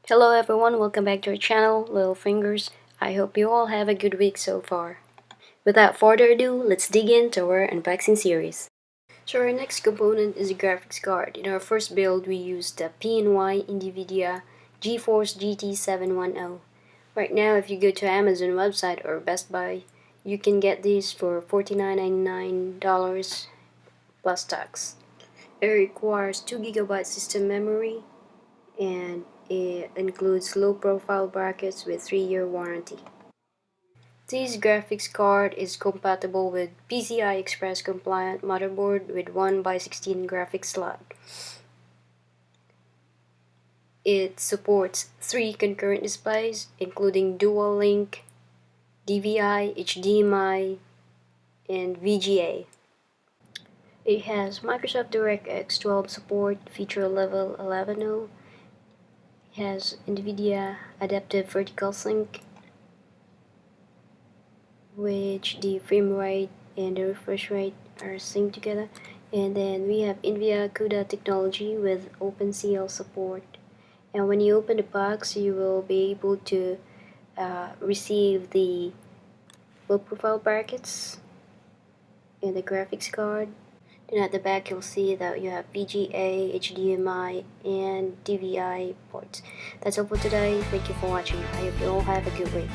Hello everyone, welcome back to our channel, Little Fingers. I hope you all have a good week so far. Without further ado, let's dig into our unboxing series. So our next component is a graphics card. In our first build, we used the PNY NVIDIA GeForce GT710. Right now, if you go to Amazon website or Best Buy, you can get these for $49.99 plus tax. It requires 2GB system memory, and it includes low profile brackets with 3-year warranty. This graphics card is compatible with PCI-Express compliant motherboard with 1x16 graphics slot. It supports 3 concurrent displays including dual link, DVI, HDMI, and VGA. It has Microsoft DirectX 12 support, feature level 11.0. It has NVIDIA adaptive vertical sync, which the frame rate and the refresh rate are synced together. And then we have NVIDIA CUDA technology with OpenCL support. And when you open the box, you will be able to receive the low profile brackets and the graphics card. Then at the back you'll see that you have VGA, HDMI, and DVI ports. That's all for today. Thank you for watching. I hope you all have a good week.